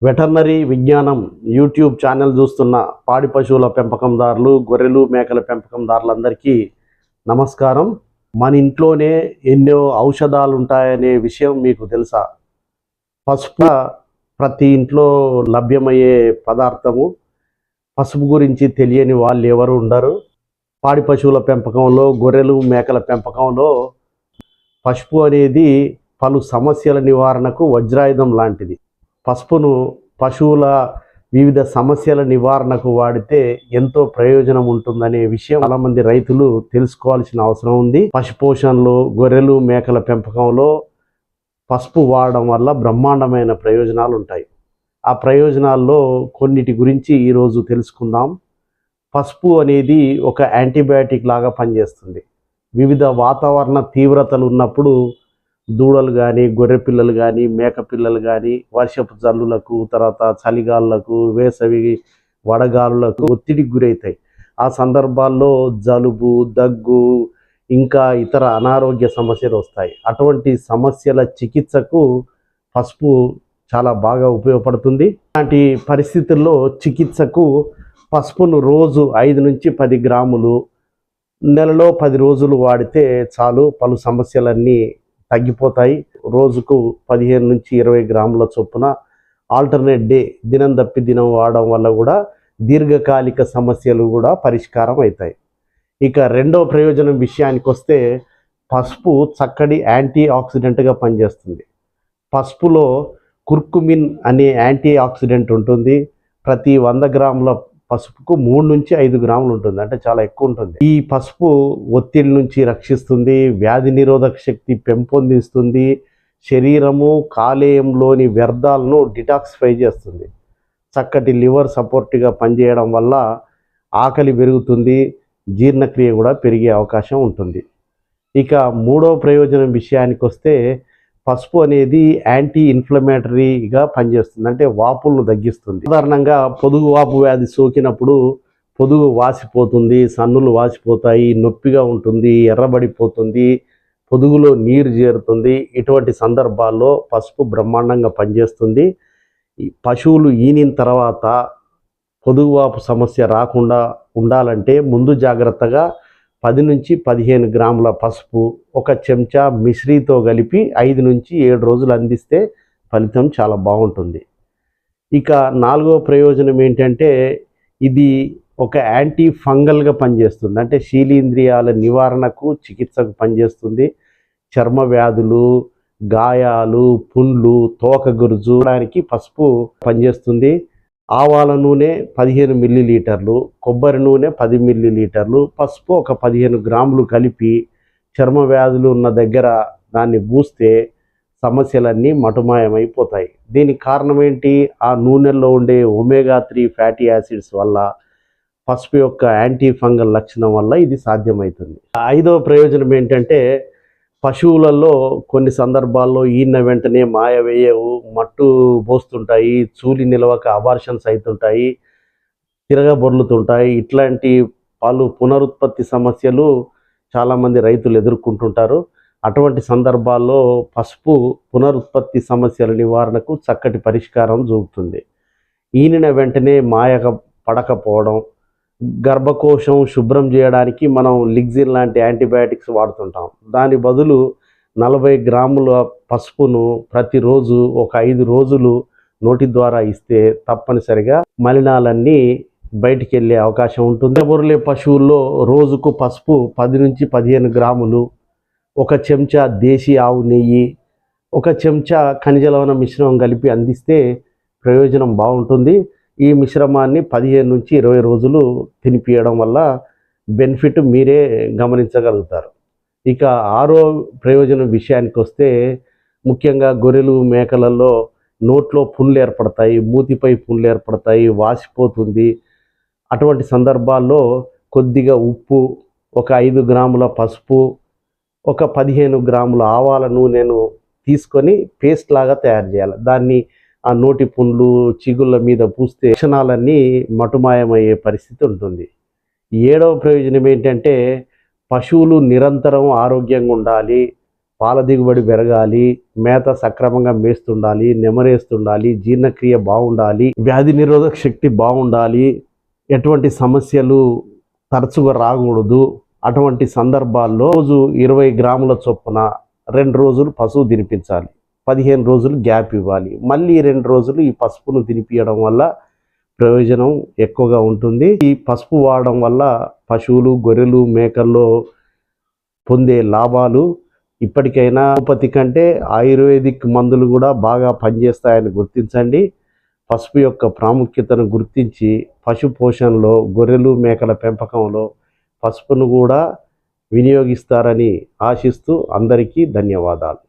Veterinary విజ్ఞానం YouTube channel చూస్తున్న పాడి పశువుల పెంపకందారులు, గొర్రెలు మేకల పెంపకందారులందరికీ నమస్కారం. మన ఇంట్లోనే ఎన్నో ఔషధాలు ఉంటాయనే విషయం మీకు తెలుసా? పసుపు ప్రతి ఇంట్లో లభ్యమయ్యే పదార్థము. పసుపు గురించి తెలియని వాళ్ళు ఎవరు ఉండరు. పాడి పశువుల పెంపకంలో, గొర్రెలు మేకల పెంపకంలో పసుపు అనేది పలు సమస్యల నివారణకు వజ్రాయుధం లాంటిది. పసుపును పశువుల వివిధ సమస్యల నివారణకు వాడితే ఎంతో ప్రయోజనం ఉంటుందనే విషయం చాలామంది రైతులు తెలుసుకోవాల్సిన అవసరం ఉంది. పశుపోషణలో, గొర్రెలు మేకల పెంపకంలో పసుపు వాడడం వల్ల బ్రహ్మాండమైన ప్రయోజనాలు ఉంటాయి. ఆ ప్రయోజనాల్లో కొన్నిటి గురించి ఈరోజు తెలుసుకుందాం. పసుపు అనేది ఒక యాంటీబయాటిక్ లాగా పనిచేస్తుంది. వివిధ వాతావరణ తీవ్రతలు ఉన్నప్పుడు దూడలు కానీ, గొర్రె పిల్లలు కానీ, మేక పిల్లలు కానీ వర్షపు జల్లులకు, తర్వాత చలిగాలులకు, వేసవి వడగాలులకు ఒత్తిడికి గురవుతాయి. ఆ సందర్భాల్లో జలుబు, దగ్గు, ఇంకా ఇతర అనారోగ్య సమస్యలు వస్తాయి. అటువంటి సమస్యల చికిత్సకు పసుపు చాలా బాగా ఉపయోగపడుతుంది. అలాంటి పరిస్థితుల్లో చికిత్సకు పసుపును రోజు 5 నుంచి 10 గ్రాములు నెలలో 10 రోజులు వాడితే చాలు, పలు సమస్యలన్నీ తగ్గిపోతాయి. రోజుకు 15 నుంచి 20 గ్రాముల చొప్పున ఆల్టర్నేట్ డే, దినం తప్పి దినం వాడడం వల్ల కూడా దీర్ఘకాలిక సమస్యలు కూడా పరిష్కారం అవుతాయి. ఇక రెండవ ప్రయోజనం విషయానికి వస్తే, పసుపు చక్కటి యాంటీ ఆక్సిడెంట్గా పనిచేస్తుంది. పసుపులో కుర్కుమిన్ అనే యాంటీ ఆక్సిడెంట్ ఉంటుంది. ప్రతి 100 గ్రాముల పసుపుకు 3 నుంచి 5 గ్రాములు ఉంటుంది, అంటే చాలా ఎక్కువ ఉంటుంది. ఈ పసుపు ఒత్తిడి నుంచి రక్షిస్తుంది, వ్యాధి నిరోధక శక్తి పెంపొందిస్తుంది, శరీరము కాలేయంలోని వ్యర్థాలను డిటాక్సిఫై చేస్తుంది. చక్కటి లివర్ సపోర్ట్గా పనిచేయడం వల్ల ఆకలి పెరుగుతుంది, జీర్ణక్రియ కూడా పెరిగే అవకాశం ఉంటుంది. ఇక మూడవ ప్రయోజనం విషయానికి వస్తే, పసుపు అనేది యాంటీ ఇన్ఫ్లమేటరీగా పనిచేస్తుంది, అంటే వాపులను తగ్గిస్తుంది. సాధారణంగా పొదుగు వాపు వ్యాధి సోకినప్పుడు పొదుగు వాసిపోతుంది, సన్నులు వాసిపోతాయి, నొప్పిగా ఉంటుంది, ఎర్రబడిపోతుంది, పొదుగులో నీరు చేరుతుంది. ఇటువంటి సందర్భాల్లో పసుపు బ్రహ్మాండంగా పనిచేస్తుంది. ఈ పశువులు ఈనిన తర్వాత పొదుగువాపు సమస్య రాకుండా ఉండాలంటే ముందు జాగ్రత్తగా 10 నుంచి 15 గ్రాముల పసుపు ఒక చెంచా మిశ్రీతో కలిపి 5 నుంచి 7 రోజులు అందిస్తే ఫలితం చాలా బాగుంటుంది. ఇక నాలుగవ ప్రయోజనం ఏంటంటే, ఇది ఒక యాంటీ ఫంగల్గా పనిచేస్తుంది, అంటే శీలీంద్రియాల నివారణకు, చికిత్సకు పనిచేస్తుంది. చర్మ వ్యాధులు, గాయాలు, పుండ్లు, తోక గురుజుడానికి పసుపు పనిచేస్తుంది. ఆవాల నూనె 15 మిల్లీలీటర్లు, కొబ్బరి నూనె 10 మిల్లీలీటర్లు, పసుపు ఒక 15 గ్రాములు కలిపి చర్మ వ్యాధులు ఉన్న దగ్గర దాన్ని పూస్తే సమస్యలన్నీ మటుమాయమైపోతాయి. దీనికి కారణం ఏంటి? ఆ నూనెల్లో ఉండే ఒమేగా 3 ఫ్యాటీ యాసిడ్స్ వల్ల, పసుపు యొక్క యాంటీ ఫంగల్ లక్షణం వల్ల ఇది సాధ్యమవుతుంది. ఐదవ ప్రయోజనం ఏంటంటే, పశువులలో కొన్ని సందర్భాల్లో ఈన వెంటనే మాయ వేయవు, మట్టు పోస్తుంటాయి, చూలి నిలవక అబార్షన్స్ అవుతుంటాయి, తిరగబొర్లుతుంటాయి. ఇట్లాంటి పలు పునరుత్పత్తి సమస్యలు చాలామంది రైతులు ఎదుర్కొంటుంటారు. అటువంటి సందర్భాల్లో పసుపు పునరుత్పత్తి సమస్యల నివారణకు చక్కటి పరిష్కారం చూపుతుంది. ఈనిన వెంటనే మాయ పడకపోవడం, గర్భకోశం శుభ్రం చేయడానికి మనం లిగ్జిన్ లాంటి యాంటీబయాటిక్స్ వాడుతుంటాం. దాని బదులు 40 గ్రాముల పసుపును ప్రతిరోజు ఒక 5 రోజులు నోటి ద్వారా ఇస్తే తప్పనిసరిగా మలినాలన్నీ బయటికి వెళ్ళే అవకాశం ఉంటుంది. బొర్రె పశువుల్లో రోజుకు పసుపు 10 నుంచి 15 గ్రాములు, ఒక చెంచా దేశీ ఆవు నెయ్యి, ఒక చెంచా ఖనిజ లవణ మిశ్రమం కలిపి అందిస్తే ప్రయోజనం బాగుంటుంది. ఈ మిశ్రమాన్ని 15 నుంచి 20 రోజులు తినిపియడం వల్ల బెనిఫిట్ మీరే గమనించగలుగుతారు. ఇక ఆరో ప్రయోజనం విషయానికి వస్తే, ముఖ్యంగా గొర్రెలు మేకలలో నోట్లో పుండ్లు ఏర్పడతాయి, మూతిపై పుండ్లు ఏర్పడతాయి, వాసిపోతుంది. అటువంటి సందర్భాల్లో కొద్దిగా ఉప్పు, ఒక 5 గ్రాముల పసుపు, ఒక 15 గ్రాముల ఆవాల నూనెను తీసుకొని పేస్ట్ లాగా తయారు చేయాలి. దాన్ని ఆ నోటి పుండ్లు, చిగుళ్ళ మీద పూస్తే లక్షణాలన్నీ మటుమాయమయ్యే పరిస్థితి ఉంటుంది. ఏడవ ప్రయోజనం ఏంటంటే, పశువులు నిరంతరం ఆరోగ్యంగా ఉండాలి, పాల దిగుబడి పెరగాలి, మేత సక్రమంగా మేస్తుండాలి, నెమరేస్తుండాలి, జీర్ణక్రియ బాగుండాలి, వ్యాధి నిరోధక శక్తి బాగుండాలి, ఎటువంటి సమస్యలు తరచుగా రాకూడదు. అటువంటి సందర్భాల్లో రోజు 20 గ్రాముల చొప్పున 2 రోజులు పశువు తినిపించాలి, 15 రోజులు గ్యాప్ ఇవ్వాలి, మళ్ళీ 2 రోజులు ఈ పసుపును తినిపించడం వల్ల ప్రయోజనం ఎక్కువగా ఉంటుంది. ఈ పసుపు వాడడం వల్ల పశువులు, గొర్రెలు, మేకల్లో పొందే లాభాలు ఇప్పటికైనా అలోపతి కంటే ఆయుర్వేదిక్ మందులు కూడా బాగా పనిచేస్తాయని గుర్తించండి. పసుపు యొక్క ప్రాముఖ్యతను గుర్తించి పశు పోషణలో, గొర్రెలు మేకల పెంపకంలో పసుపును కూడా వినియోగిస్తారని ఆశిస్తూ అందరికీ ధన్యవాదాలు.